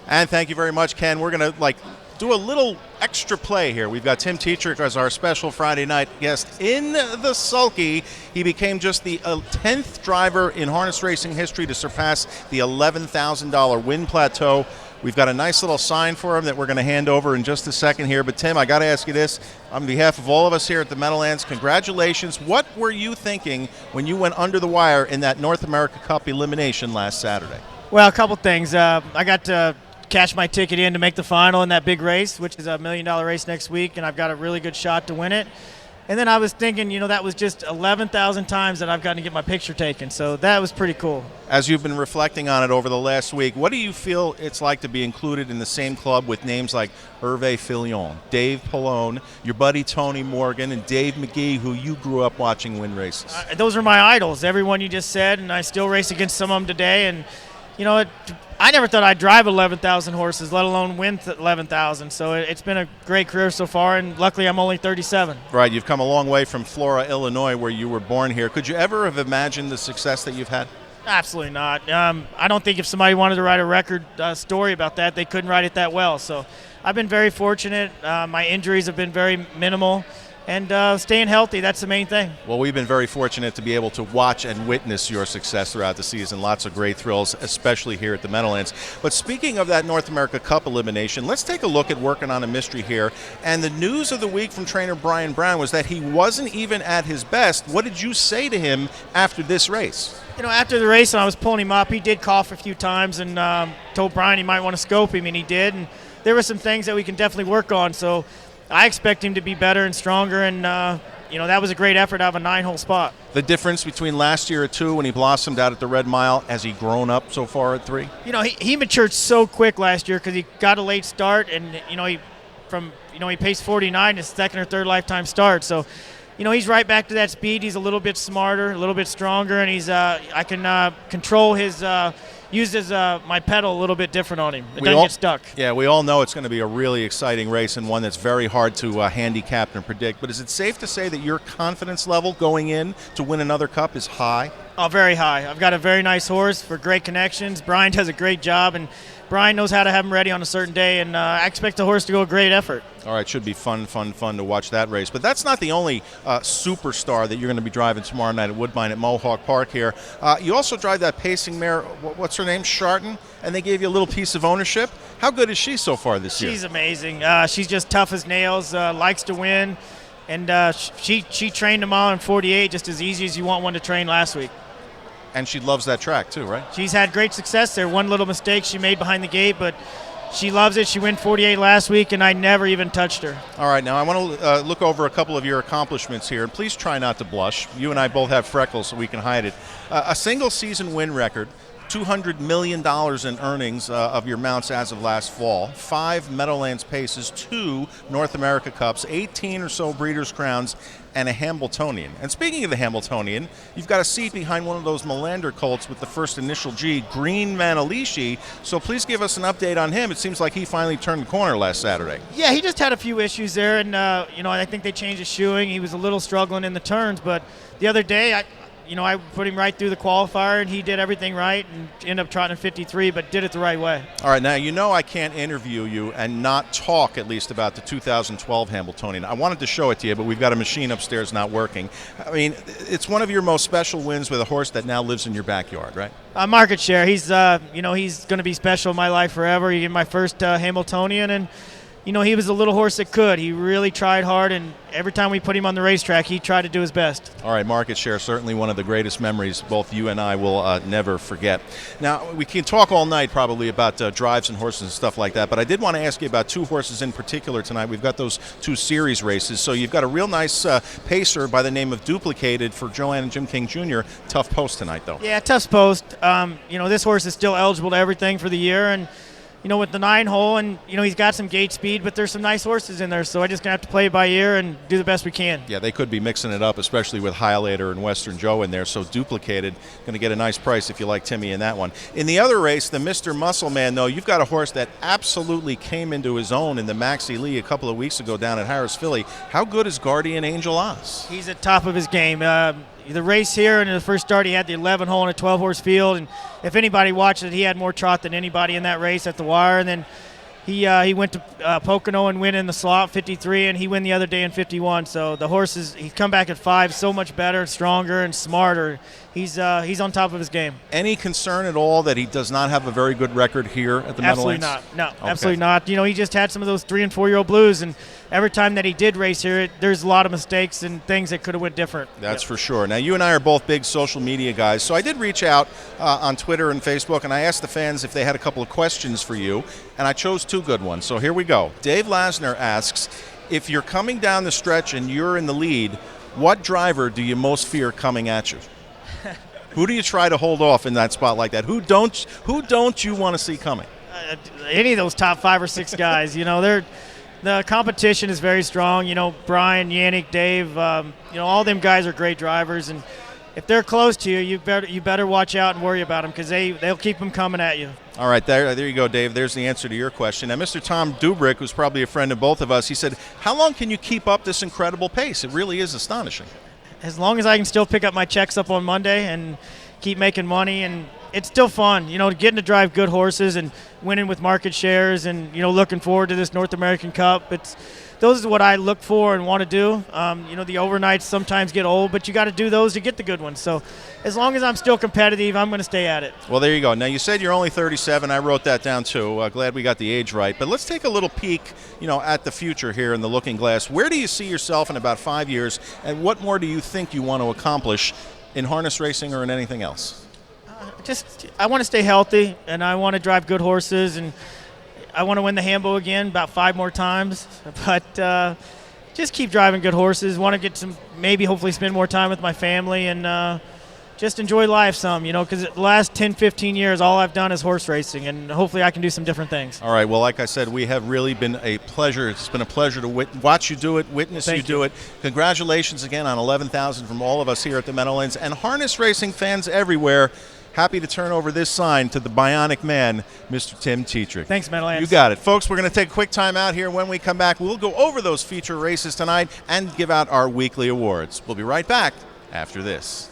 And thank you very much, Ken. We're going to do a little extra play here. We've got Tim Tetrick as our special Friday night guest in the Sulky. He became just the 10th driver in harness racing history to surpass the $11,000 win plateau. We've got a nice little sign for him that we're going to hand over in just a second here. But, Tim, I got to ask you this. On behalf of all of us here at the Meadowlands, congratulations. What were you thinking when you went under the wire in that North America Cup elimination last Saturday? Well, a couple things. I got to cash my ticket in to make the final in that big race, which is $1 million race next week, and I've got a really good shot to win it. And then I was thinking, that was just 11,000 times that I've gotten to get my picture taken, so that was pretty cool. As you've been reflecting on it over the last week, what do you feel it's like to be included in the same club with names like Hervé Fillon, Dave Pallone, your buddy Tony Morgan, and Dave McGee, who you grew up watching win races? Those are my idols, everyone you just said, and I still race against some of them today. And I never thought I'd drive 11,000 horses, let alone win 11,000. So it's been a great career so far, and luckily I'm only 37. Right, you've come a long way from Flora, Illinois, where you were born here. Could you ever have imagined the success that you've had? Absolutely not. I don't think if somebody wanted to write a record story about that, they couldn't write it that well. So I've been very fortunate. My injuries have been very minimal. And staying healthy, that's the main thing. Well, we've been very fortunate to be able to watch and witness your success throughout the season. Lots of great thrills, especially here at the Meadowlands. But speaking of that North America Cup elimination, let's take a look at working on a mystery here. And the news of the week from trainer Brian Brown was that he wasn't even at his best. What did you say to him after this race? After the race, and I was pulling him up, he did cough a few times and told Brian he might want to scope him, and he did. And there were some things that we can definitely work on. So I expect him to be better and stronger, and that was a great effort out of a 9-hole spot. The difference between last year at 2 when he blossomed out at the Red Mile, has he grown up so far at 3? He matured so quick last year because he got a late start, and he paced 49 his second or third lifetime start. So he's right back to that speed. He's a little bit smarter, a little bit stronger, and I can control his. Used as my pedal a little bit different on him. It doesn't get stuck. Yeah, we all know it's going to be a really exciting race and one that's very hard to handicap and predict. But is it safe to say that your confidence level going in to win another cup is high? Oh, very high. I've got a very nice horse for great connections. Brian does a great job, and Brian knows how to have him ready on a certain day, and I expect the horse to go a great effort. All right, should be fun to watch that race. But that's not the only superstar that you're going to be driving tomorrow night at Woodbine at Mohawk Park here. You also drive that pacing mare, what's her name, Charton, and they gave you a little piece of ownership. How good is she so far this year? She's amazing. She's just tough as nails, likes to win, and she trained them all in 48 just as easy as you want one to train last week. And she loves that track too, right? She's had great success there. One little mistake she made behind the gate, but she loves it. She won 48 last week, and I never even touched her. All right, now I want to look over a couple of your accomplishments here, and please try not to blush. You and I both have freckles, so we can hide it. A single-season win record, $200 million in earnings of your mounts as of last fall, 5 Meadowlands Paces, 2 North America Cups, 18 or so Breeders' Crowns, and a Hamiltonian. And speaking of the Hamiltonian, you've got a seat behind one of those Melander colts with the first initial G, Green Manalishi. So please give us an update on him. It seems like he finally turned the corner last Saturday. Yeah, he just had a few issues there, and I think they changed his shoeing. He was a little struggling in the turns, but the other day I put him right through the qualifier, and he did everything right and ended up trotting 53, but did it the right way. All right, now I can't interview you and not talk at least about the 2012 Hamiltonian. I wanted to show it to you, but we've got a machine upstairs not working. I mean, it's one of your most special wins with a horse that now lives in your backyard, right? Market share. He's going to be special in my life forever. He gave my first Hamiltonian, and he was a little horse that could. He really tried hard, and every time we put him on the racetrack, he tried to do his best. All right, market share, certainly one of the greatest memories both you and I will never forget. Now, we can talk all night probably about drives and horses and stuff like that, but I did want to ask you about 2 horses in particular tonight. We've got those 2 series races, so you've got a real nice pacer by the name of Duplicated for Joanne and Jim King Jr. Tough post tonight, though. Yeah, tough post. This horse is still eligible to everything for the year, and with the 9-hole, and he's got some gate speed, but there's some nice horses in there, so I just gonna have to play it by ear and do the best we can. Yeah, they could be mixing it up, especially with Highlighter and Western Joe in there, so Duplicated, going to get a nice price if you like Timmy in that one. In the other race, the Mr. Muscle Man, though, you've got a horse that absolutely came into his own in the Maxi Lee a couple of weeks ago down at Harris Philly. How good is Guardian Angel Oz? He's at top of his game. the race here, and in the first start he had the 11 hole in a 12-horse field, and if anybody watched it, he had more trot than anybody in that race at the wire. And then he went to Pocono and win in the slot 53, and he won the other day in 51. So the horses, he's come back at 5 so much better, stronger, and smarter. He's on top of his game. Any concern at all that he does not have a very good record here at the Meadowlands? Absolutely not. No, absolutely not. He just had some of those 3- and 4-year-old blues, and every time that he did race here, there's a lot of mistakes and things that could have went different. That's for sure. Now, you and I are both big social media guys, so I did reach out on Twitter and Facebook, and I asked the fans if they had a couple of questions for you, and I chose 2 good ones. So here we go. Dave Lasner asks, if you're coming down the stretch and you're in the lead, what driver do you most fear coming at you? Who do you try to hold off in that spot like that? Who don't you want to see coming? Any of those top 5 or 6 guys. The competition is very strong. Brian, Yannick, Dave. All them guys are great drivers, and if they're close to you, you better watch out and worry about them because they'll keep them coming at you. All right, there you go, Dave. There's the answer to your question. Now, Mr. Tom Dubrick, who's probably a friend of both of us, he said, how long can you keep up this incredible pace? It really is astonishing. As long as I can still pick up my checks up on Monday and keep making money, and it's still fun, getting to drive good horses and winning with market shares, and looking forward to this North American Cup. Those are what I look for and want to do. The overnights sometimes get old, but you got to do those to get the good ones. So as long as I'm still competitive, I'm going to stay at it. Well, there you go. Now, you said you're only 37. I wrote that down, too. Glad we got the age right. But let's take a little peek, at the future here in the looking glass. Where do you see yourself in about 5 years, and what more do you think you want to accomplish in harness racing or in anything else? I want to stay healthy, and I want to drive good horses, and I want to win the Hambo again about 5 more times. But just keep driving good horses. Want to get hopefully spend more time with my family, and just enjoy life some, because the last 10, 15 years, all I've done is horse racing, and hopefully I can do some different things. All right. Well, like I said, we have really been a pleasure. It's been a pleasure to watch you do it, witness you do it. Congratulations again on 11,000 from all of us here at the Meadowlands, and harness racing fans everywhere. Happy to turn over this sign to the bionic man, Mr. Tim Tetrick. Thanks, Meadowlands. You got it. Folks, we're going to take a quick time out here. When we come back, we'll go over those feature races tonight and give out our weekly awards. We'll be right back after this.